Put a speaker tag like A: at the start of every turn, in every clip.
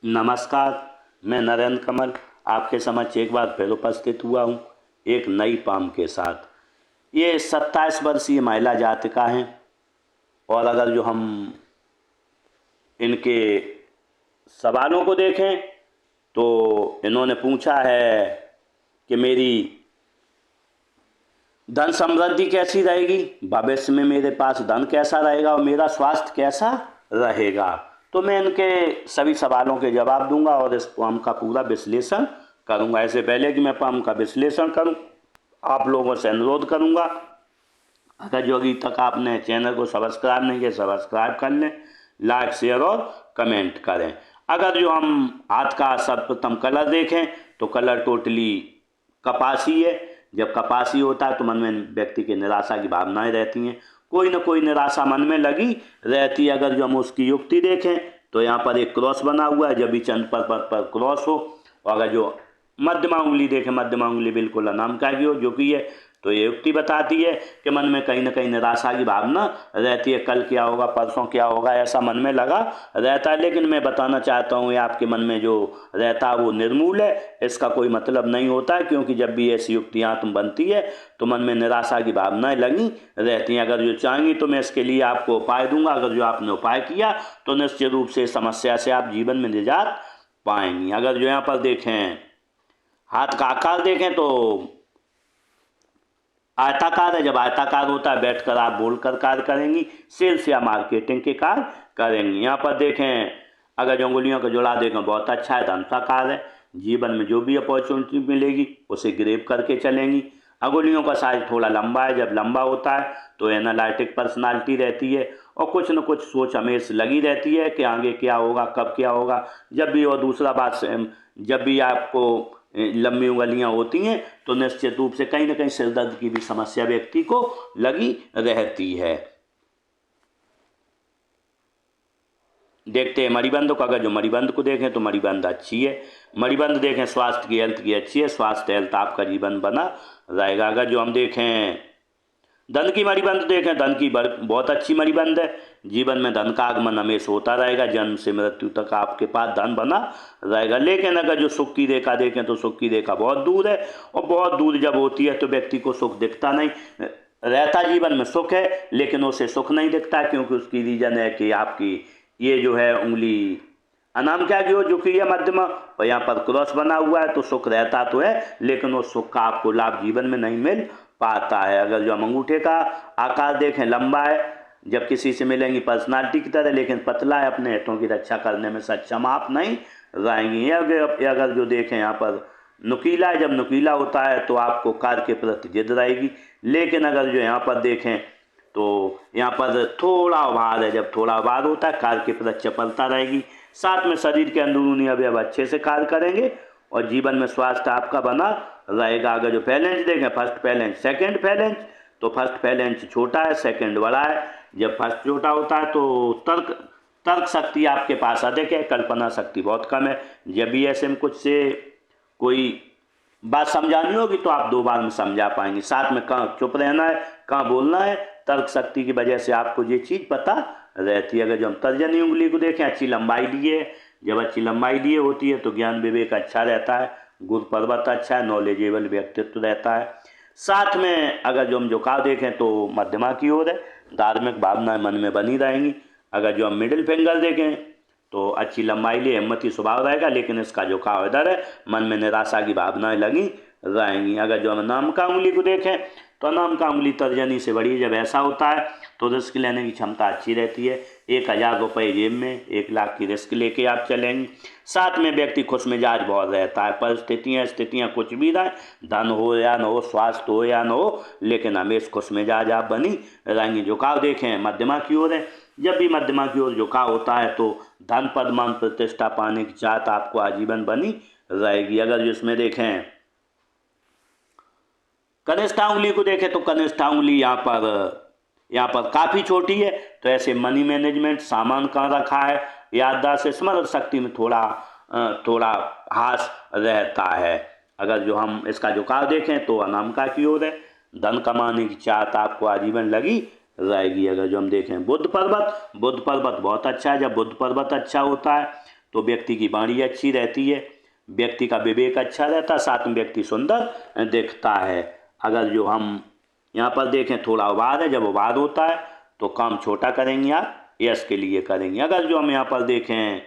A: नमस्कार। मैं नरेंद्र कमल आपके समक्ष एक बार फिर उपस्थित हुआ हूँ एक नई पाम के साथ। ये 27 वर्षीय महिला जातिका हैं और अगर जो हम इनके सवालों को देखें तो इन्होंने पूछा है कि मेरी धन समृद्धि कैसी रहेगी, भविष्य में मेरे पास धन कैसा रहेगा और मेरा स्वास्थ्य कैसा रहेगा। तो मैं इनके सभी सवालों के जवाब दूंगा और इस फॉर्म का पूरा विश्लेषण करूंगा। ऐसे पहले कि मैं फॉर्म का विश्लेषण करूं, आप लोगों से अनुरोध करूंगा, अगर जो अभी तक आपने चैनल को सब्सक्राइब नहीं किया सब्सक्राइब कर लें, लाइक शेयर और कमेंट करें। अगर जो हम हाथ का सर्वप्रथम कलर देखें तो कलर टोटली कपासी है। जब कपासी होता है तो मन में व्यक्ति की निराशा की भावनाएं रहती हैं, कोई ना कोई निराशा मन में लगी रहती है। अगर जो हम उसकी युक्ति देखें तो यहाँ पर एक क्रॉस बना हुआ है, जब भी चंद पर क्रॉस हो। और अगर जो मध्यमा उंगली देखें, मध्यमा उंगली बिल्कुल अनामिका की हो जो कि है, तो ये युक्ति बताती है कि मन में कहीं ना कहीं निराशा की भावना रहती है। कल क्या होगा, परसों क्या होगा, ऐसा मन में लगा रहता है। लेकिन मैं बताना चाहता हूँ ये आपके मन में जो रहता है वो निर्मूल है, इसका कोई मतलब नहीं होता है। क्योंकि जब भी ऐसी युक्तियाँ तुम बनती है तो मन में निराशा की भावनाएं लगी रहती हैं। अगर जो चाहेंगी तो मैं इसके लिए आपको उपाय दूंगा। अगर जो आपने उपाय किया तो निश्चित रूप से समस्या से आप जीवन में निजात पाएंगी। अगर जो यहाँ पर देखें, हाथ का आकार देखें तो आयताकार है। जब आयताकार होता है बैठकर आप बोलकर कार्य करेंगी, सेल्स या मार्केटिंग के कार्य करेंगी। यहाँ पर देखें, अगर जो उंगलियों का जुड़ा देखें बहुत अच्छा है, धनुषाकार है। जीवन में जो भी अपॉर्चुनिटी मिलेगी उसे ग्रेब करके चलेंगी। अंगुलियों का साइज थोड़ा लंबा है। जब लंबा होता है तो एनालिटिक पर्सनालिटी रहती है और कुछ न कुछ सोच हमेशा लगी रहती है कि आगे क्या होगा, कब क्या होगा। जब भी, और दूसरा बात, जब भी आपको लंबी उंगलियां होती हैं तो निश्चित रूप से कहीं ना कहीं सिर दर्द की भी समस्या व्यक्ति को लगी रहती है। देखते हैं मणिबंध को। अगर जो मणिबंध को देखें तो मणिबंध अच्छी है। मणिबंध देखें, स्वास्थ्य की, हेल्थ की अच्छी है। स्वास्थ्य हेल्थ आपका जीवन बना रहेगा। अगर जो हम देखें धन की मणिबंध देखें, धन की बहुत अच्छी मणिबंध है। जीवन में धन का आगमन हमेशा होता रहेगा, जन्म से मृत्यु तक आपके पास धन बना रहेगा। लेकिन अगर जो सुख की रेखा देखें तो सुख की रेखा बहुत दूर है, और बहुत दूर जब होती है तो व्यक्ति को सुख दिखता नहीं रहता। जीवन में सुख है लेकिन उसे सुख नहीं दिखता, क्योंकि उसकी रीजन है कि आपकी ये जो है उंगली अनामिका की हो जो कि है मध्यमा, और यहाँ पर क्रॉस बना हुआ है। तो सुख रहता तो है लेकिन उस सुख का आपको लाभ जीवन में नहीं मिल पाता है। अगर जो हम अंगूठे का आकार देखें, लंबा है। जब किसी से मिलेंगी पर्सनालिटी की तरह, लेकिन पतला है, अपने हितों की रक्षा करने में सक्षम आप नहीं रहेंगी। अगर जो देखें यहाँ पर नुकीला है। जब नुकीला होता है तो आपको कार्य के प्रति जिद रहेगी। लेकिन अगर जो यहाँ पर देखें तो यहाँ पर थोड़ा उभार है। जब थोड़ा उभार होता है कार्य के प्रति चपलता रहेगी। साथ में शरीर के अंदरूनी अवयव अच्छे से कार्य करेंगे और जीवन में स्वास्थ्य आपका बना रहेगा। अगर जो फैलेंस देखें, फर्स्ट फैलेंस, सेकंड फैलेंस, तो फर्स्ट फैलेंस छोटा है, सेकंड बड़ा है। जब फर्स्ट छोटा होता है तो तर्क तर्क शक्ति आपके पास अधिक है, कल्पना शक्ति बहुत कम है। जब भी ऐसे में कुछ से कोई बात समझानी होगी तो आप 2 बार में समझा पाएंगे। साथ में कहाँ चुप रहना है, कहाँ बोलना है, तर्क शक्ति की वजह से आपको ये चीज़ पता रहती है। अगर जो हम तर्जनी उंगली को देखें, अच्छी लंबाई लिए, जब अच्छी लंबाई लिए होती है तो ज्ञान विवेक अच्छा रहता है, गुरु पर्वत अच्छा है, नॉलेजेबल व्यक्तित्व रहता है। साथ में अगर जो हम झुकाव देखें तो मध्यमा की ओर है, धार्मिक भावनाएं मन में बनी रहेंगी। अगर जो हम मिडिल फिंगर देखें तो अच्छी लंबाई लिए, हिम्मती स्वभाव रहेगा, लेकिन इसका झुकाव इधर है, मन में निराशा की भावनाएं लगी रहेंगी। अगर जो हम अनामिका उंगली को देखें तो अनामिका उंगली तर्जनी से बड़ी, जब ऐसा होता है तो रिस्क लेने की क्षमता अच्छी रहती है। 1000 रुपये जेब में, 1 लाख की रिस्क लेके आप चलेंगे। साथ में व्यक्ति खुश मिजाज बहुत रहता है। परिस्थितियाँ कुछ भी रहें, धन हो या न हो, स्वास्थ्य हो या न हो, लेकिन हमेशा खुश मिजाज आप बनी रहेंगे। झुकाव देखें, मध्यमा की ओर है। जब भी मध्यमा की ओर झुकाव होता है तो धन, पद, मान, प्रतिष्ठा पाने की चाहत आपको आजीवन बनी रहेगी। अगर जिसमें देखें कनिष्ठा उंगली को देखें तो कनिष्ठा उंगली यहाँ पर काफ़ी छोटी है। तो ऐसे मनी मैनेजमेंट, सामान कहाँ रखा है, याददाश्त, स्मरण शक्ति में थोड़ा हास रहता है। अगर जो हम इसका झुकाव देखें तो अनामिका की ओर है। धन कमाने की चाहत आपको आजीवन लगी रहेगी। अगर जो हम देखें बुध पर्वत बहुत अच्छा है। जब बुध पर्वत अच्छा होता है तो व्यक्ति की वाणी अच्छी रहती है, व्यक्ति का विवेक अच्छा रहता है, साथ में व्यक्ति सुंदर दिखता है। अगर जो हम यहाँ पर देखें थोड़ा उबार है, जब उबार होता है तो काम छोटा करेंगे आप, यश के लिए करेंगे। अगर जो हम यहाँ पर देखें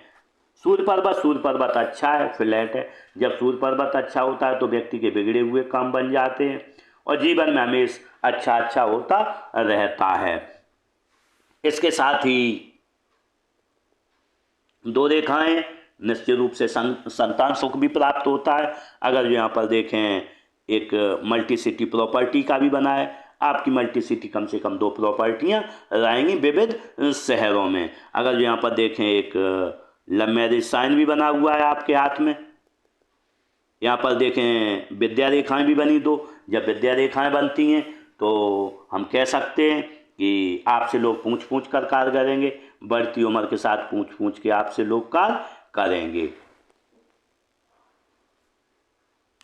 A: सूर्य पर्वत अच्छा है, फ्लैट है। जब सूर्य पर्वत अच्छा होता है तो व्यक्ति के बिगड़े हुए काम बन जाते हैं और जीवन में हमेशा अच्छा होता रहता है। इसके साथ ही दो रेखाएं निश्चित रूप से संतान सुख भी प्राप्त होता है। अगर जो यहाँ पर देखें एक मल्टी सिटी प्रॉपर्टी का भी बना है, आपकी मल्टी सिटी कम से कम 2 प्रॉपर्टियाँ रहेंगी विविध शहरों में। अगर जो यहाँ पर देखें एक लव मैरिज साइन भी बना हुआ है आपके हाथ में, यहाँ पर देखें विद्या रेखाएं भी बनी 2। जब विद्या रेखाएं बनती हैं तो हम कह सकते हैं कि आपसे लोग पूछ कर कार्य करेंगे, बढ़ती उम्र के साथ पूछ के आपसे लोग कार्य करेंगे।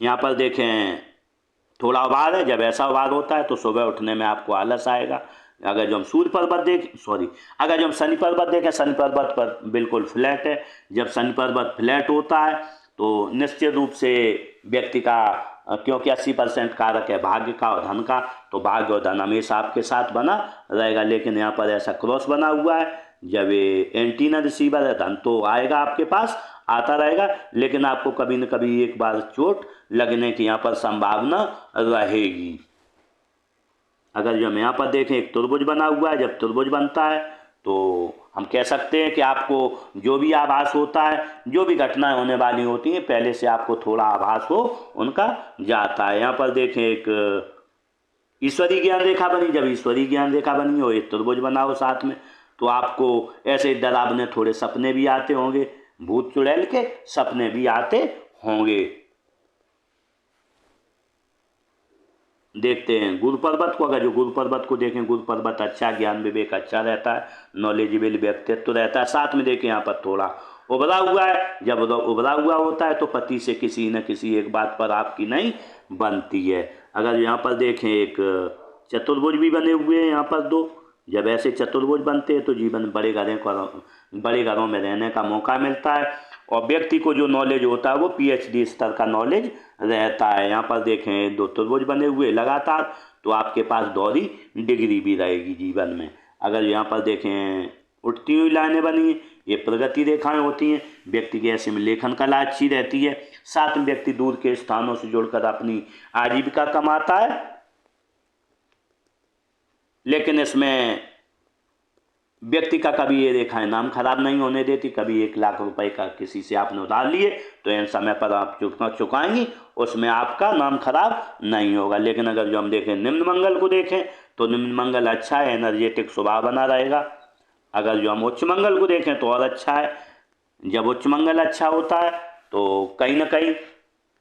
A: यहाँ पर देखें थोड़ा उबार है, जब ऐसा उबार होता है तो सुबह उठने में आपको आलस आएगा। अगर जो हम अगर जो हम शनि पर्वत देखें, शनि पर्वत पर बिल्कुल फ्लैट है। जब शनि पर्वत फ्लैट होता है तो निश्चित रूप से व्यक्ति का, क्योंकि 80% कारक है भाग्य का और धन का, तो भाग्य और धन हमेशा आपके साथ बना रहेगा। लेकिन यहाँ पर ऐसा क्रॉस बना हुआ है, जब ये एंटीना रिसीवर है, धन तो आएगा आपके पास, आता रहेगा, लेकिन आपको कभी न कभी एक बार चोट लगने की यहाँ पर संभावना रहेगी। अगर जो हम यहाँ पर देखें एक त्रिभुज बना हुआ है, जब त्रिभुज बनता है तो हम कह सकते हैं कि आपको जो भी आभास होता है, जो भी घटनाएं होने वाली होती हैं, पहले से आपको थोड़ा आभास हो उनका जाता है। यहाँ पर देखें एक ईश्वरीय ज्ञान रेखा बनी, जब ईश्वरीय ज्ञान रेखा बनी हो, एक त्रिभुज बना हो साथ में, तो आपको ऐसे डरावने थोड़े सपने भी आते होंगे, भूत चुड़ैल के सपने भी आते होंगे। देखते हैं गुरु पर्वत को। अगर जो गुरु पर्वत को देखें, गुरु पर्वत अच्छा, ज्ञान विवेक अच्छा रहता है, नॉलेजेबल व्यक्तित्व रहता है। साथ में देखें यहाँ पर थोड़ा उभरा हुआ है, जब उभरा हुआ होता है तो पति से किसी न किसी एक बात पर आपकी नहीं बनती है। अगर यहाँ पर देखें एक चतुर्भुज भी बने हुए हैं यहाँ पर 2, जब ऐसे चतुर्भुज बनते हैं तो जीवन बड़े घरों में रहने का मौका मिलता है और व्यक्ति को जो नॉलेज होता है वो PhD स्तर का नॉलेज रहता है। यहाँ पर देखें 2 त्रिभुज बने हुए लगातार, तो आपके पास दोहरी डिग्री भी रहेगी जीवन में। अगर यहाँ पर देखें उठती हुई लाइनें बनी हैं, ये प्रगति रेखाएं होती हैं, व्यक्ति की ऐसे में लेखन कला अच्छी रहती है। साथ में व्यक्ति दूर के स्थानों से जुड़कर अपनी आजीविका कमाता है, लेकिन इसमें व्यक्ति का कभी ये रेखाएं नाम खराब नहीं होने देती। कभी 1 लाख रुपए का किसी से आपने उधार लिए तो इन समय पर आप चुकाएंगी, उसमें आपका नाम खराब नहीं होगा। लेकिन अगर जो हम देखें निम्न मंगल को देखें तो निम्न मंगल अच्छा है, एनर्जेटिक स्वभाव बना रहेगा। अगर जो हम उच्च मंगल को देखें तो और अच्छा है। जब उच्च मंगल अच्छा होता है तो कहीं ना कहीं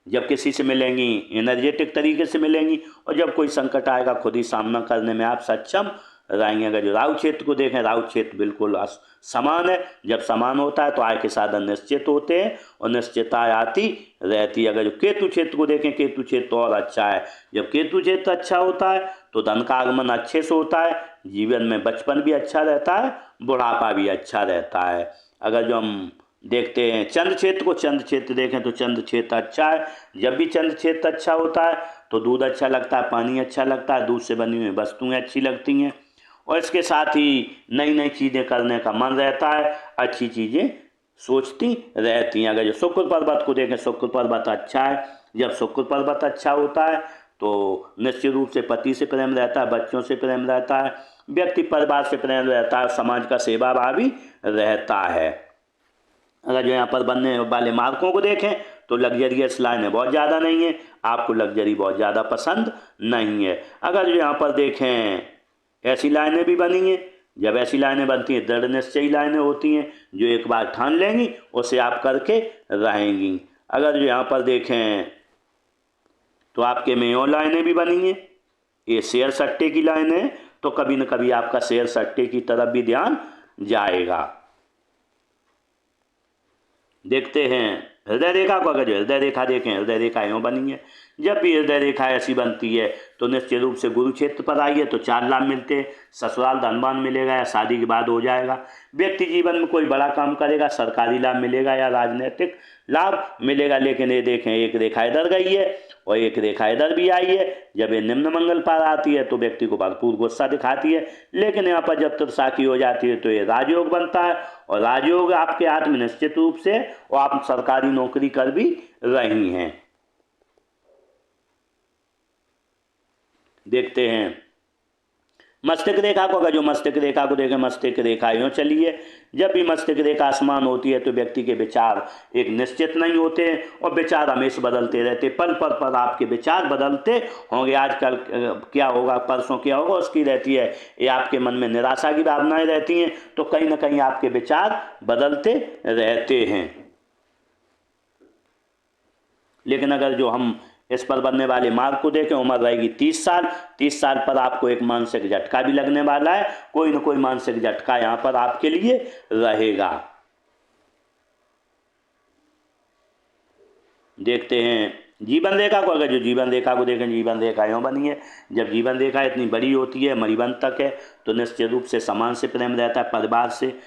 A: जब किसी से मिलेंगी एनर्जेटिक तरीके से मिलेंगी, और जब कोई संकट आएगा खुद ही सामना करने में आप सक्षम रहेंगे। अगर जो राहु क्षेत्र को देखें, राहु क्षेत्र बिल्कुल समान है। जब समान होता है तो आय के साधन निश्चित होते हैं और निश्चितता आती रहती है। अगर जो केतु क्षेत्र को देखें, केतु क्षेत्र और अच्छा है। जब केतु क्षेत्र अच्छा होता है तो धन का आगमन अच्छे से होता है, जीवन में बचपन भी अच्छा रहता है, बुढ़ापा भी अच्छा रहता है। अगर जो हम देखते हैं चंद्र क्षेत्र को, चंद्र क्षेत्र देखें तो चंद्र क्षेत्र अच्छा है। जब भी चंद्र क्षेत्र अच्छा होता है तो दूध अच्छा लगता है, पानी अच्छा लगता है, दूध से बनी हुई वस्तुएं अच्छी लगती हैं और इसके साथ ही नई नई चीज़ें करने का मन रहता है, अच्छी चीज़ें सोचती रहती हैं। अगर जो शुक्र पर्वत को देखें, शुक्र पर्वत अच्छा है। जब शुक्र पर्वत अच्छा होता है तो निश्चित रूप से पति से प्रेम रहता है, बच्चों से प्रेम रहता है, व्यक्ति परिवार से प्रेम रहता है, समाज का सेवा भावी रहता है। अगर जो यहाँ पर बनने वाले मार्कों को देखें तो लग्जरियस लाइनें बहुत ज़्यादा नहीं है, आपको लग्जरी बहुत ज़्यादा पसंद नहीं है। अगर जो यहाँ पर देखें ऐसी लाइनें भी बनी हैं, जब ऐसी लाइनें बनती हैं दृढ़ निश्चयी लाइनें होती हैं, जो एक बार ठान लेंगी उसे आप करके रहेंगी। अगर जो यहाँ पर देखें तो आपके में और लाइनें भी बनी हैं, ये शेयर सट्टे की लाइनें हैं, तो कभी न कभी आपका शेयर सट्टे की तरफ भी ध्यान जाएगा। देखते हैं हृदय रेखा को। अगर जो हृदय रेखा देखें, हृदय रेखा यूँ बनी है। जब भी हृदय रेखा ऐसी बनती है तो निश्चित रूप से गुरु क्षेत्र पर आई है तो 4 लाभ मिलते हैं। ससुराल धनवान मिलेगा या शादी के बाद हो जाएगा। व्यक्ति जीवन में कोई बड़ा काम करेगा, सरकारी लाभ मिलेगा या राजनीतिक लाभ मिलेगा। लेकिन ये देखें, एक रेखा इधर गई है और एक रेखा इधर भी आई है। जब ये निम्न मंगल पर आती है तो व्यक्ति को भरपूर गुस्सा दिखाती है, लेकिन यहाँ पर जब त्रिशाखी हो जाती है तो ये राजयोग बनता है और राजयोग आपके हाथ में निश्चित रूप से, और आप सरकारी नौकरी कर भी रही हैं। देखते हैं मस्तिष्क रेखा को। अगर जो मस्तिष्क रेखा को देखें, मस्तिष्क रेखा यूँ चली है। जब भी मस्तिष्क रेखा आसमान होती है तो व्यक्ति के विचार एक निश्चित नहीं होते हैं और विचार हमेशा बदलते रहते, पल पर आपके विचार बदलते होंगे। आजकल क्या होगा, परसों क्या होगा, उसकी रहती है। ये आपके मन में निराशा की भावनाएं रहती हैं, तो कहीं ना कहीं आपके विचार बदलते रहते हैं। लेकिन अगर जो हम इस पर बनने वाले मार्ग को देखें, उम्र रहेगी 30 साल। 30 साल पर आपको एक मानसिक झटका भी लगने वाला है। कोई ना कोई मानसिक झटका यहाँ पर आपके लिए रहेगा। देखते हैं जीवन रेखा को। अगर जो जीवन रेखा को देखें, जीवन रेखा यूँ बनी है। जब जीवन रेखा इतनी बड़ी होती है, मणिबंध तक है, तो निश्चित रूप से समान से प्रेम रहता है, परिवार से,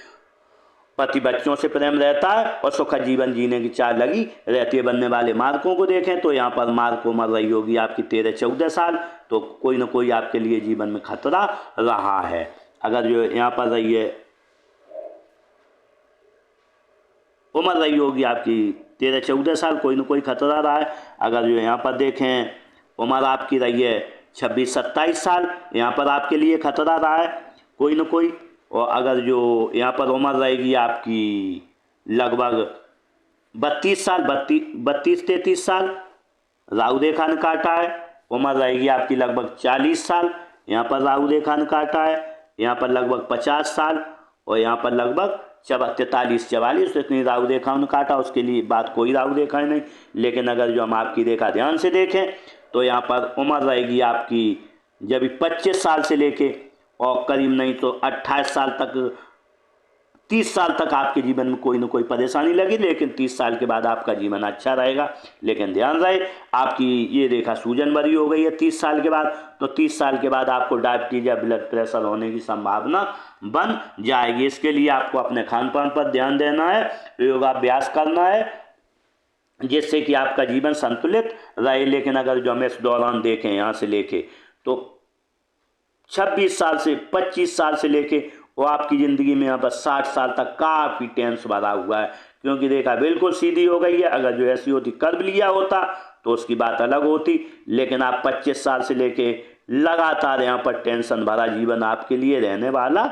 A: पति बच्चों से प्रेम रहता है और सुखद जीवन जीने की चाह लगी रहती है। बनने वाले मार्कों को देखें तो यहाँ पर मार्क को उम्र रही होगी आपकी 13-14 साल, तो कोई ना कोई आपके लिए जीवन में खतरा रहा है। अगर जो यहाँ पर रही है उम्र रही होगी आपकी 13-14 साल, कोई ना कोई खतरा रहा है। अगर जो यहाँ पर देखें उम्र आपकी रही है 26-27 साल, यहाँ पर आपके लिए खतरा रहा है कोई ना कोई। और अगर जो यहाँ पर उम्र रहेगी आपकी लगभग 32 साल, 32-33 साल, राहु रेखा ने काटा है। उम्र रहेगी आपकी लगभग 40 साल, यहाँ पर राहु रेखा ने काटा है। यहाँ पर लगभग 50 साल और यहाँ पर लगभग 43-44, इतनी राहु रेखाओं ने काटा। उसके लिए बात कोई राहु रेखा नहीं। लेकिन अगर जो हम आपकी रेखा ध्यान से देखें तो यहाँ पर उम्र रहेगी आपकी जब 25 साल से लेके और करीब नहीं तो 28 साल तक, 30 साल तक आपके जीवन में कोई ना कोई परेशानी लगी। लेकिन 30 साल के बाद आपका जीवन अच्छा रहेगा। लेकिन ध्यान रहे, आपकी ये रेखा सूजन भरी हो गई है 30 साल के बाद, तो 30 साल के बाद आपको डायबिटीज या ब्लड प्रेशर होने की संभावना बन जाएगी। इसके लिए आपको अपने खान पान पर ध्यान देना है, योगाभ्यास करना है, जिससे कि आपका जीवन संतुलित रहे। लेकिन अगर जो हम इस दौरान देखें, यहाँ से लेके तो 26 साल से 25 साल से लेके वो आपकी ज़िंदगी में यहाँ पर 60 साल तक काफ़ी टेंस भरा हुआ है, क्योंकि रेखा बिल्कुल सीधी हो गई है। अगर जो ऐसी होती, कर्व लिया होता तो उसकी बात अलग होती। लेकिन आप 25 साल से लेके लगातार यहाँ पर टेंशन भरा जीवन आपके लिए रहने वाला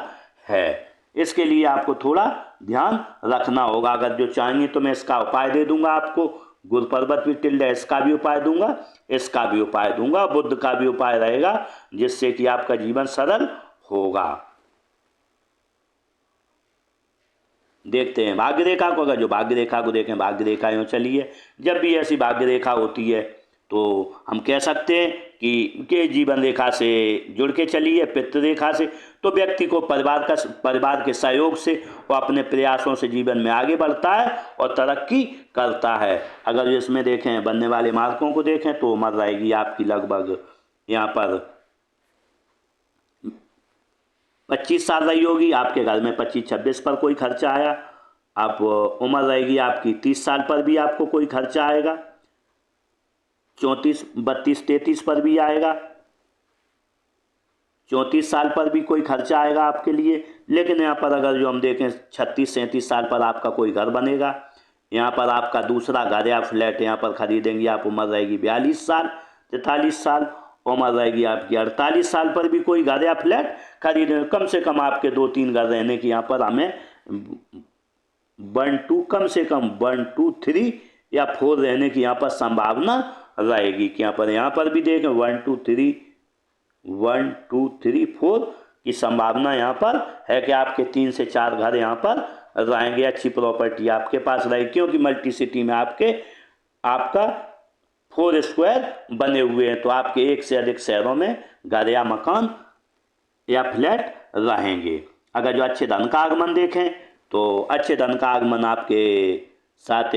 A: है। इसके लिए आपको थोड़ा ध्यान रखना होगा। अगर जो चाहेंगे तो मैं इसका उपाय दे दूंगा आपको, गुरु पर्वत भी टिल्डे, इसका भी उपाय दूंगा, इसका भी उपाय दूंगा, बुद्ध का भी उपाय रहेगा, जिससे कि आपका जीवन सरल होगा। देखते हैं भाग्य रेखा को। अगर जो भाग्य रेखा को देखें, भाग्य रेखा यूँ चली है। जब भी ऐसी भाग्य रेखा होती है तो हम कह सकते हैं कि जीवन रेखा से जुड़ के चली है, पितृ रेखा से, तो व्यक्ति को परिवार के सहयोग से वो अपने प्रयासों से जीवन में आगे बढ़ता है और तरक्की करता है। अगर इसमें देखें बनने वाले मार्कों को देखें तो उम्र रहेगी आपकी लगभग यहाँ पर 25 साल रही होगी। आपके घर में 25-26 पर कोई खर्चा आया। आप उम्र रहेगी आपकी 30 साल पर भी आपको कोई खर्चा आएगा, 34, 32, 33 पर भी आएगा, 34 साल पर भी कोई खर्चा आएगा आपके लिए। लेकिन यहाँ पर अगर जो हम देखें 36-37 साल पर आपका कोई घर बनेगा, यहाँ पर आपका दूसरा घर या फ्लैट यहाँ पर खरीदेंगे आप। उम्र रहेगी 42 साल, 43 साल, उम्र रहेगी आपकी 48 साल पर भी कोई घर या फ्लैट खरीदेंगे। कम से कम आपके 2-3 घर रहने की यहाँ पर हमें 1-2, कम से कम 1-2, 3 या 4 रहने की यहाँ पर संभावना रहेगी। कि यहाँ पर भी देखें 1 2 3 1 2 3 4 की संभावना यहाँ पर है कि आपके 3 से 4 घर यहाँ पर रहेंगे। अच्छी प्रॉपर्टी आपके पास रहेगी, क्योंकि मल्टी सिटी में आपका 4 स्क्वायर बने हुए हैं, तो आपके 1 से अधिक शहरों में घर या मकान या फ्लैट रहेंगे। अगर जो अच्छे धन का आगमन देखें तो अच्छे धन का आगमन आपके साथ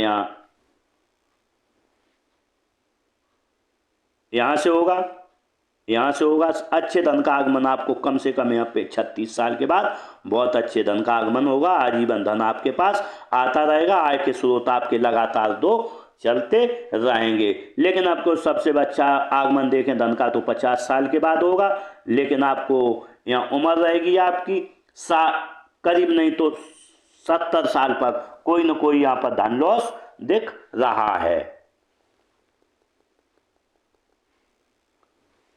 A: यहाँ से होगा। यहाँ से होगा अच्छे धन का आगमन आपको कम से कम यहाँ पे 36 साल के बाद बहुत अच्छे धन का आगमन होगा। आजीवन धन आपके पास आता रहेगा, आय के स्रोत आपके लगातार 2 चलते रहेंगे। लेकिन आपको सबसे अच्छा आगमन देखें धन का तो 50 साल के बाद होगा, लेकिन आपको यहाँ उम्र रहेगी आपकी करीब नहीं तो 70 साल पर कोई न कोई यहाँ पर धन लॉस दिख रहा है।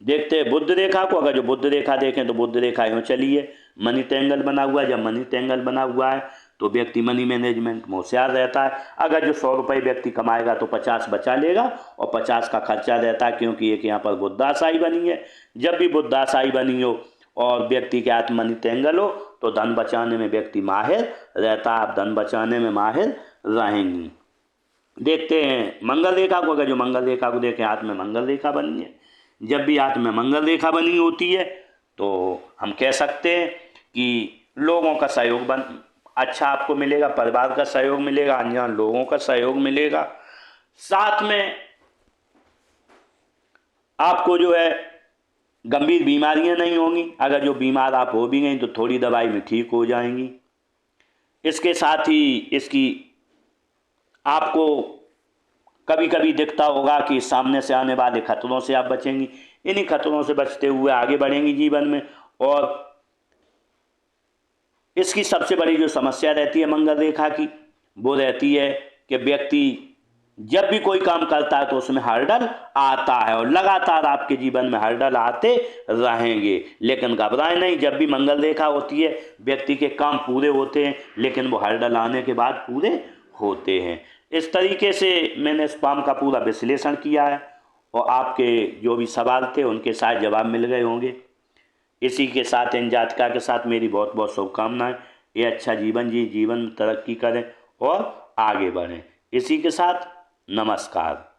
A: देखते हैं बुद्ध रेखा को। अगर जो बुद्ध रेखा देखें तो बुद्ध रेखा यूँ चली है, मनी ट्रायंगल बना हुआ है। जब मनी ट्रायंगल बना हुआ है तो व्यक्ति मनी मैनेजमेंट में होशियार रहता है। अगर जो 100 रुपये व्यक्ति कमाएगा तो 50 बचा लेगा और 50 का खर्चा रहता है, क्योंकि एक यहाँ पर बुद्धाशाही बनी है। जब भी बुद्धाशाही बनी हो और व्यक्ति के हाथ मनी ट्रायंगल हो तो धन बचाने में व्यक्ति माहिर रहता है। आप धन बचाने में माहिर रहेंगी। देखते हैं मंगल रेखा को। अगर जो मंगल रेखा को देखें, हाथ में मंगल रेखा बनी है। जब भी हाथ में मंगल रेखा बनी होती है तो हम कह सकते हैं कि लोगों का सहयोग अच्छा आपको मिलेगा, परिवार का सहयोग मिलेगा, अनजान लोगों का सहयोग मिलेगा। साथ में आपको जो है गंभीर बीमारियां नहीं होंगी। अगर जो बीमार आप हो भी गई तो थोड़ी दवाई में ठीक हो जाएंगी। इसके साथ ही इसकी आपको कभी कभी दिखता होगा कि सामने से आने वाले खतरों से आप बचेंगी। इन्हीं खतरों से बचते हुए आगे बढ़ेंगी जीवन में। और इसकी सबसे बड़ी जो समस्या रहती है मंगल रेखा की, वो रहती है कि व्यक्ति जब भी कोई काम करता है तो उसमें हर्डल आता है और लगातार आपके जीवन में हर्डल आते रहेंगे। लेकिन घबराएं नहीं, जब भी मंगल रेखा होती है व्यक्ति के काम पूरे होते हैं, लेकिन वो हर्डल आने के बाद पूरे होते हैं। इस तरीके से मैंने स्पाम का पूरा विश्लेषण किया है और आपके जो भी सवाल थे उनके साथ जवाब मिल गए होंगे। इसी के साथ इन जातका के साथ मेरी बहुत बहुत शुभकामनाएं। ये अच्छा जीवन जी, जीवन में तरक्की करें और आगे बढ़ें। इसी के साथ नमस्कार।